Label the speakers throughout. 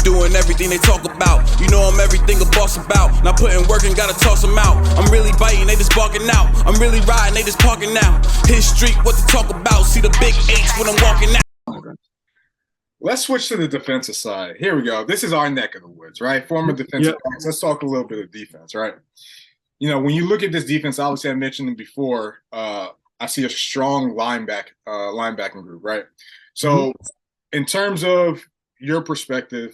Speaker 1: doing everything they talk about. You know I'm everything a boss about. Not putting work and gotta toss them out. I'm really biting, they just barking out. I'm really riding, they just parking now. Hit street, what to talk about. See the big H when I'm walking out.
Speaker 2: Let's switch to the defensive side. Here we go. This is our neck of the woods, right? Former defensive backs. Let's talk a little bit of defense, right? You know, when you look at this defense, obviously I mentioned it before, I see a strong linebacking group, right? So in terms of your perspective,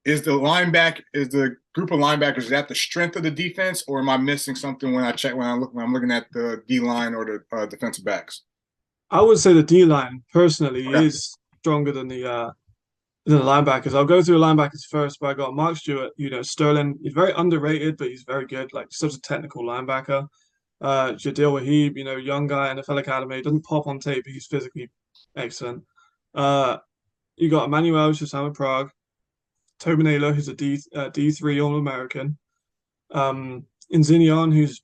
Speaker 2: is the group of linebackers, is that the strength of the defense, or am I missing something when I'm looking at the D line or the defensive backs?
Speaker 3: I would say the D line personally is stronger than the linebackers. I'll go through the linebackers first, but I got Mark Stewart, Sterling. He's very underrated, but he's very good, like such a technical linebacker. Jadil Wahib, young guy, NFL Academy, doesn't pop on tape, but he's physically excellent. You got Emmanuel Shasama Prague, Tobin Naylor, who's a D3 All-American. Inzinion, who's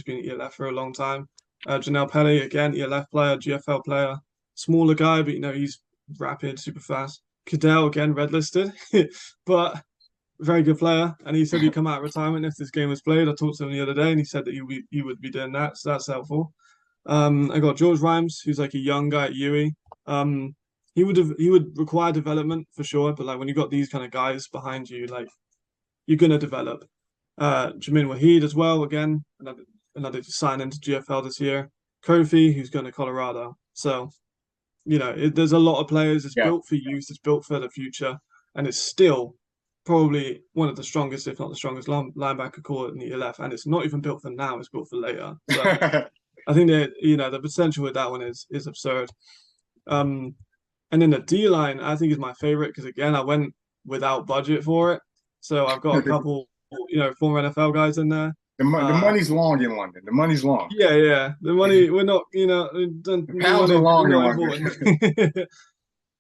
Speaker 3: been at ELF for a long time. Janelle Pelly, again, ELF player, GFL player. Smaller guy, but he's rapid, super fast. Cadell, again, red listed, but very good player. And he said he'd come out of retirement if this game was played. I talked to him the other day, and he said that he would be doing that, so that's helpful. I got George Rhymes, who's like a young guy at UE. He would require development for sure, but like when you got these kind of guys behind you, like you're gonna develop. Jamin Wahid as well, again, another sign into GFL this year. Kofi, who's going to Colorado. So, there's a lot of players. It's built for youth. It's built for the future, and it's still probably one of the strongest, if not the strongest, linebacker core in the ELF. And it's not even built for now; it's built for later. So, I think that the potential with that one is absurd. And then the D line, I think, is my favorite because again, I went without budget for it, so I've got a couple, former NFL guys in there.
Speaker 2: The money's long in London. The money's long.
Speaker 3: Yeah. The money, we're not,
Speaker 2: the pounds are long in London.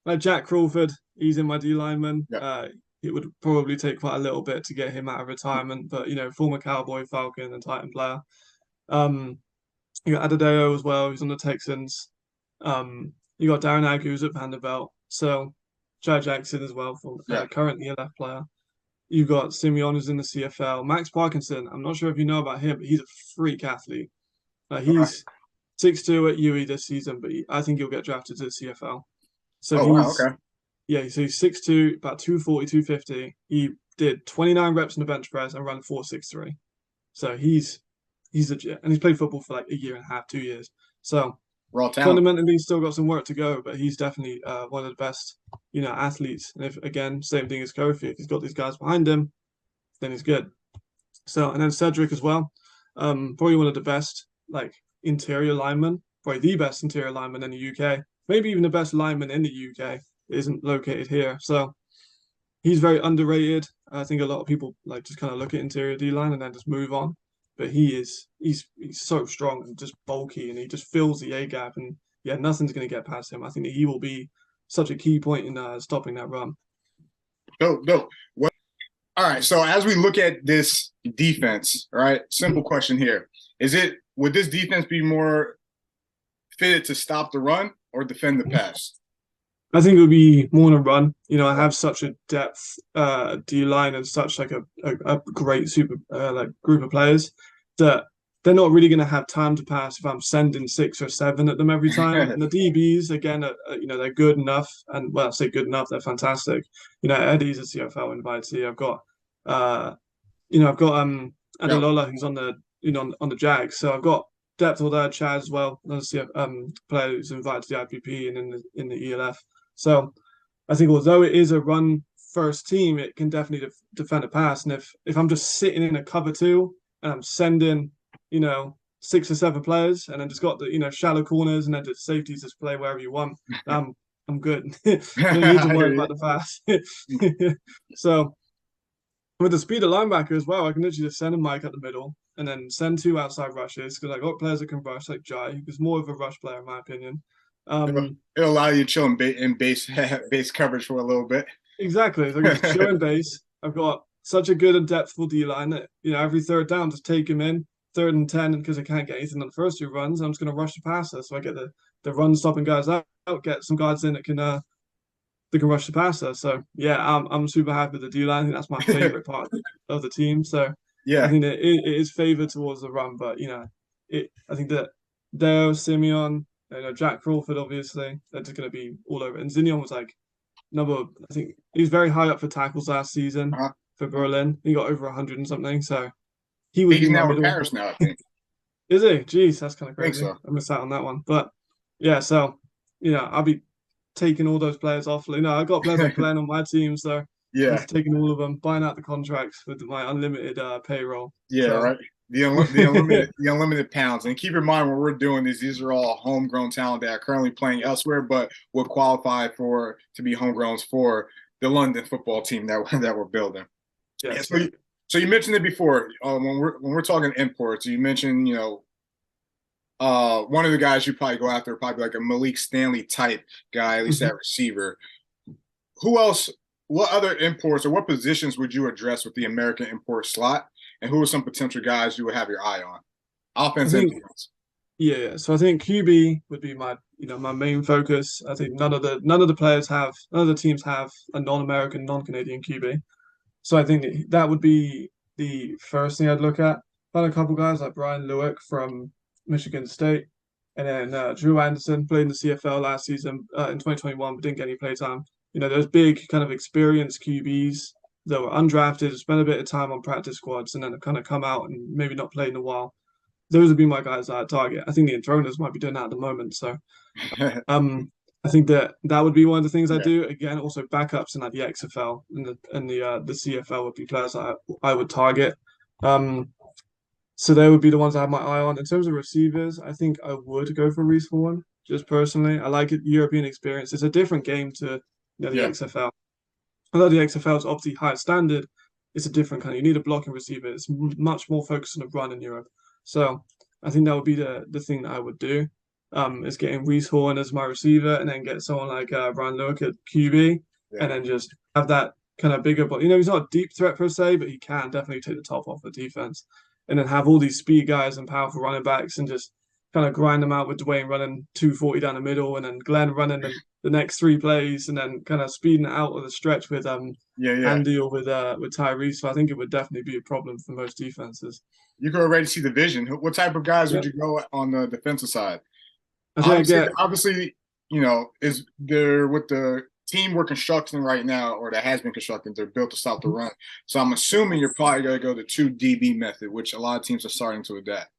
Speaker 3: Like Jack Crawford, he's in my D lineman.
Speaker 2: Yeah.
Speaker 3: It would probably take quite a little bit to get him out of retirement, but former Cowboy, Falcon, and Titan player. You got Adedeo as well, who's on the Texans. You got Darren Ag, who's at Vanderbilt. So Chad Jackson as well, from currently a left player. You've got Simeon, who's in the CFL. Max Parkinson, I'm not sure if you know about him, but he's a freak athlete. He's 6'2" at UE this season, but I think he'll get drafted to the CFL. So yeah, so he's 6'2", about 240, 250. He did 29 reps in the bench press and ran 4.63. So he's legit. And he's played football for like a year and a half, 2 years. So fundamentally, he's still got some work to go, but he's definitely one of the best, athletes. And if again, same thing as Kofi, if he's got these guys behind him, then he's good. So, and then Cedric as well, probably one of the best interior linemen, probably the best interior lineman in the UK, maybe even the best lineman in the UK isn't located here. So he's very underrated. I think a lot of people just kind of look at interior D line and then just move on. But he's so strong and just bulky, and he just fills the A gap, and nothing's going to get past him. I think that he will be such a key point in stopping that run.
Speaker 2: Dope. Well, all right. So as we look at this defense, all right, simple question here: would this defense be more fitted to stop the run or defend the pass?
Speaker 3: I think it would be more on a run. I have such a depth D line and such a great super group of players that they're not really going to have time to pass if I'm sending 6 or 7 at them every time. And the DBs again, they're good enough, and well, I say good enough, they're fantastic. Eddie's a CFL invitee. I've got Adelola who's on the on the Jags. So I've got depth all there. Chad as well, another player who's invited to the IPP and in the ELF. So I think although it is a run-first team, it can definitely defend a pass. And if I'm just sitting in a cover 2 and I'm sending, 6 or 7 players and then just got the, shallow corners and then just safeties just play wherever you want, I'm good. You don't need to worry about the pass. So with the speed of linebacker as well, I can literally just send a Mike at the middle and then send 2 outside rushes because I got players that can rush like Jai, who's more of a rush player in my opinion.
Speaker 2: It'll allow you to chill in base coverage for a little bit.
Speaker 3: Exactly. So I can chill in base. I've got such a good and depthful D line that every third down, just take him in 3rd and 10, because I can't get anything on the first 2 runs. I'm just going to rush the passer, so I get the run stopping guys out, get some guys in that can they can rush the passer. So yeah, I'm super happy with the D line. I think that's my favorite part of the team. So I
Speaker 2: Yeah.
Speaker 3: think that it is favored towards the run, but I think that Dale, Simeon, Jack Crawford, obviously, they're just going to be all over. And Zinion was like I think he was very high up for tackles last season
Speaker 2: Uh-huh.
Speaker 3: for Berlin. He got over 100 and something. So he would be
Speaker 2: He's
Speaker 3: my
Speaker 2: now with
Speaker 3: middle.
Speaker 2: Paris now, I think.
Speaker 3: Is he? Jeez, that's kind of
Speaker 2: I think
Speaker 3: crazy.
Speaker 2: so.
Speaker 3: I missed out on that one. But yeah, so I'll be taking all those players off. I got players like Glenn on my team, so I'm
Speaker 2: Yeah.
Speaker 3: just taking all of them, buying out the contracts with my unlimited payroll.
Speaker 2: Yeah,
Speaker 3: So
Speaker 2: right. The unlimited pounds. And keep in mind when we're doing these are all homegrown talent that are currently playing elsewhere, but will qualify to be homegrowns for the London football team that we're building.
Speaker 3: yeah,
Speaker 2: And so you mentioned it before when we're talking imports. You mentioned one of the guys you probably go after probably like a Malik Stanley type guy, at least that receiver. Who else? What other imports or what positions would you address with the American import slot? And who are some potential guys you would have your eye on?
Speaker 3: I
Speaker 2: Offense and
Speaker 3: think
Speaker 2: defense.
Speaker 3: yeah. So I think QB would be my main focus. I think none of the teams have a non-American, non-Canadian QB. So I think that would be the first thing I'd look at. Had a couple guys like Brian Lewick from Michigan State, and then Drew Anderson played in the CFL last season in 2021, but didn't get any play time. Those big kind of experienced QBs that were undrafted, spent a bit of time on practice squads, and then have kind of come out and maybe not played in a while. Those would be my guys that I'd target. I think the Enthroners might be doing that at the moment. So I think that would be one of the things I
Speaker 2: Yeah.
Speaker 3: do. Again, also backups in like the XFL and the CFL would be players that I would target. So they would be the ones I have my eye on. In terms of receivers, I think I would go for Reese Horn, just personally. I like it, European experience. It's a different game to the
Speaker 2: Yeah.
Speaker 3: XFL. Although the XFL is obviously high standard, it's a different kind. You need a blocking receiver. It's much more focused on the run in Europe. So I think that would be the thing that I would do. Is getting Reese Horn as my receiver, and then get someone like Brian Lurk at QB,
Speaker 2: Yeah.
Speaker 3: and then just have that kind of bigger. But he's not a deep threat per se, but he can definitely take the top off the defense, and then have all these speed guys and powerful running backs, and just kind of grind them out with Dwayne running 240 down the middle, and then Glenn running the next three plays, and then kind of speeding it out of the stretch with Andy or with Tyrese. So I think it would definitely be a problem for most defenses.
Speaker 2: You can already see the vision. What type of guys would you go on the defensive side? Obviously, is there with the team we're constructing right now, or that has been constructed, they're built to stop the run. So I'm assuming you're probably going to go the 2 DB method, which a lot of teams are starting to adapt.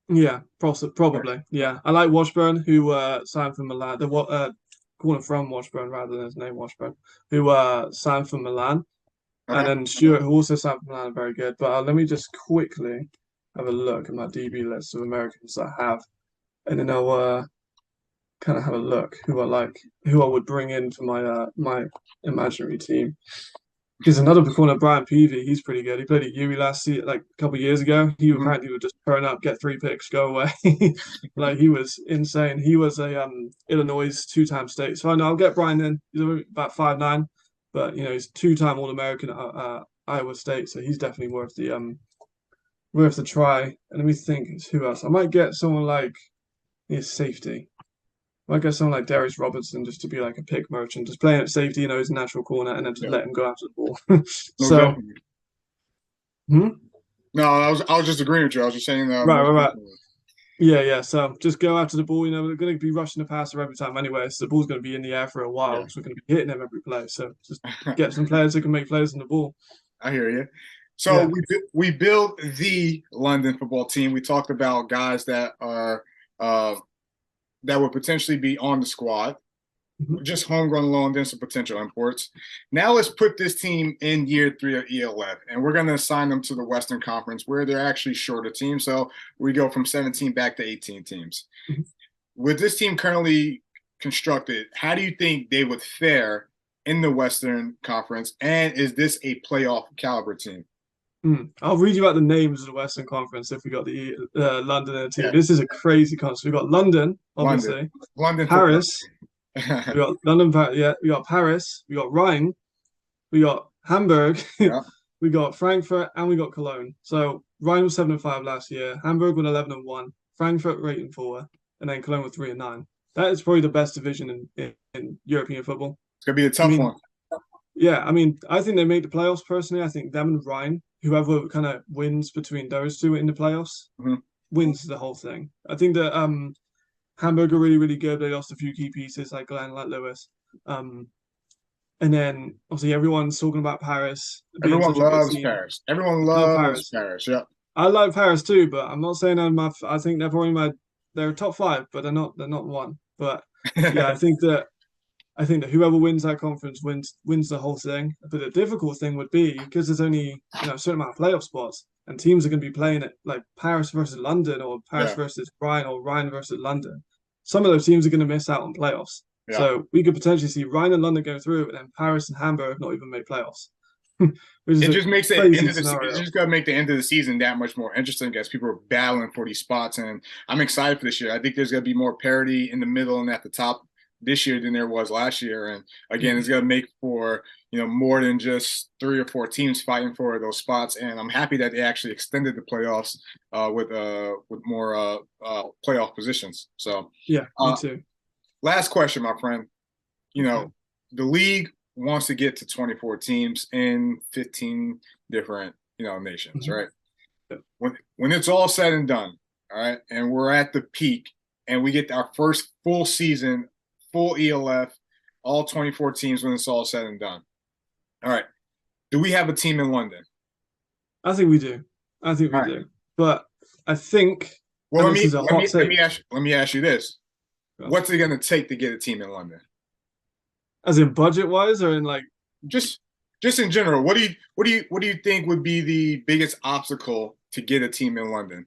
Speaker 3: Yeah, probably. Yeah, I like Washburn, who signed for Milan. Calling from Washburn rather than his name Washburn, who signed for Milan, and then Stewart, who also signed for Milan, very good. But let me just quickly have a look at my DB list of Americans that I have, and then I'll kind of have a look who I would bring in for my imaginary team. There's another corner, Brian Peavy. He's pretty good. He played at UWI last year, like a couple of years ago. He apparently would just turn up, get 3 picks, go away. Like he was insane. He was a Illinois 2-time state. So I know I'll get Brian in. He's about 5'9", but he's 2-time All-American at Iowa State. So he's definitely worth the try. And let me think, who else? I might get someone like his safety. I guess someone like Darius Robertson just to be like a pick merchant, just playing at safety, his natural corner, and then just let him go after the ball. So,
Speaker 2: No, I was just agreeing with you. I was just saying that.
Speaker 3: Right. Yeah. So just go after the ball. We're going to be rushing the passer every time anyway, so the ball's going to be in the air for a while because we're going to be hitting him every play. So just get some players who can make plays on the ball.
Speaker 2: I hear you. So we built the London football team. We talked about guys that are that would potentially be on the squad, just homegrown alone, then some potential imports. Now let's put this team in year 3 of ELF, and we're going to assign them to the Western Conference where they're actually shorter teams. So we go from 17 back to 18 teams. With this team currently constructed, how do you think they would fare in the Western Conference? And is this a playoff caliber team?
Speaker 3: I'll read you out the names of the Western Conference if we got the London team. This is a crazy conference. We got London, obviously.
Speaker 2: London
Speaker 3: Paris. We got London, we got Paris, we got Rhine, we got Hamburg, we got Frankfurt, and we got Cologne. So Rhine was 7-5 last year, Hamburg was 11-1, Frankfurt 8-4, and then Cologne was 3-9. That is probably the best division in European football.
Speaker 2: It's gonna be a tough one.
Speaker 3: Yeah, I mean, I think they make the playoffs personally. I think them and Ryan, whoever kind of wins between those two in the playoffs, wins the whole thing. I think that Hamburg are really, really good. They lost a few key pieces like Glenn, like Lewis. And then obviously everyone's talking about Paris.
Speaker 2: Everyone loves Paris. Everyone loves Paris. Yeah.
Speaker 3: I like Paris too, but I'm not saying I think they're probably they're top 5, but they're not one. But yeah, I think that whoever wins that conference wins the whole thing. But the difficult thing would be because there's only a certain amount of playoff spots, and teams are going to be playing it like Paris versus London or Paris versus Ryan or Ryan versus London. Some of those teams are going to miss out on playoffs. Yeah. So we could potentially see Ryan and London go through, but then Paris and Hamburg not even make playoffs.
Speaker 2: It just makes the end of it's just gonna make the end of the season that much more interesting as people are battling for these spots. And I'm excited for this year. I think there's gonna be more parity in the middle and at the top this year than there was last year. And again, it's gonna make for more than just 3 or 4 teams fighting for those spots. And I'm happy that they actually extended the playoffs with more playoff positions. So
Speaker 3: yeah, me too.
Speaker 2: Last question, my friend. The league wants to get to 24 teams in 15 different, nations, right? When it's all said and done, all right, and we're at the peak and we get our first full season, full ELF, all 24 teams when it's all said and done. All right. Do we have a team in London?
Speaker 3: I think we do. But I think
Speaker 2: let me ask you this. What's it going to take to get a team in London?
Speaker 3: As in budget-wise, or in like
Speaker 2: just in general? What do you think would be the biggest obstacle to get a team in London?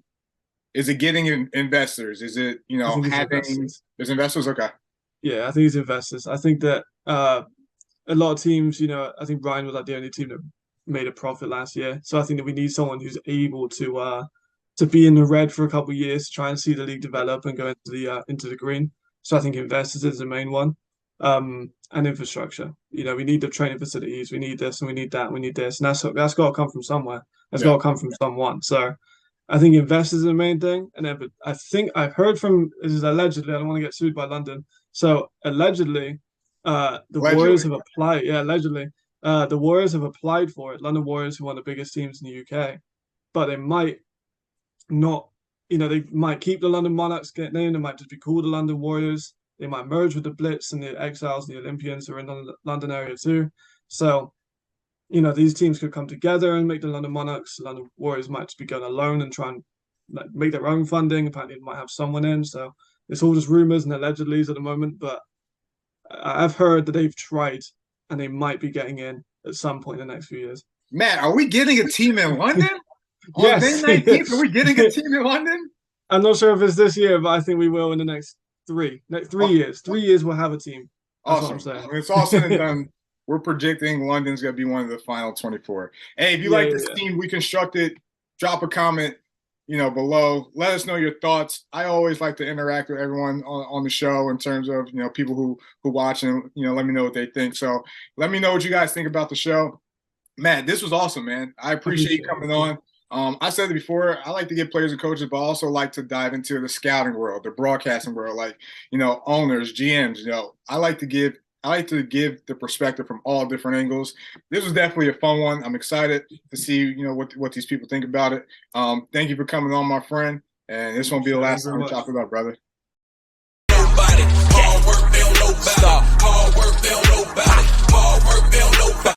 Speaker 2: Is it getting investors? Is it having investors? Okay.
Speaker 3: Yeah, I think it's investors. I think that a lot of teams, I think Ryan was like the only team that made a profit last year. So I think that we need someone who's able to be in the red for a couple of years, to try and see the league develop and go into the green. So I think investors is the main one. And infrastructure. We need the training facilities. We need this and we need that. And we need this, and that's got to come from somewhere. That's got to come from someone. So I think investors are the main thing. And then, but I think I've heard from, this is allegedly, I don't want to get sued by London. So allegedly, Warriors have applied. Yeah, allegedly, the Warriors have applied for it. London Warriors, who are one of the biggest teams in the UK, but they might not. They might keep the London Monarchs name. They might just be called the London Warriors. They might merge with the Blitz and the Exiles and the Olympians who are in the London area too. So, these teams could come together and make the London Monarchs. The London Warriors might just be going alone and try and make their own funding. Apparently, they might have someone in. So it's all just rumors and allegedlys at the moment. But I've heard that they've tried and they might be getting in at some point in the next few years.
Speaker 2: Matt, are we getting a team in London?
Speaker 3: Yes.
Speaker 2: On May 19th, are we getting a team in London?
Speaker 3: I'm not sure if it's this year, but I think we will in the next 3 years. 3 years we'll have a team. That's
Speaker 2: awesome.
Speaker 3: What I'm saying.
Speaker 2: When it's all said and done, we're predicting London's going to be one of the final 24. Hey, if you like this team we constructed, drop a comment, below. Let us know your thoughts. I always like to interact with everyone on the show in terms of, people who watch and, let me know what they think. So let me know what you guys think about the show. Matt, this was awesome, man. I appreciate you coming on. I said it before, I like to get players and coaches, but I also like to dive into the scouting world, the broadcasting world, like, owners, GMs, I like to give the perspective from all different angles. This was definitely a fun one. I'm excited to see, what these people think about it. Thank you for coming on, my friend. And this won't be the last time we chop it up, brother. Nobody, hard work, they don't know about.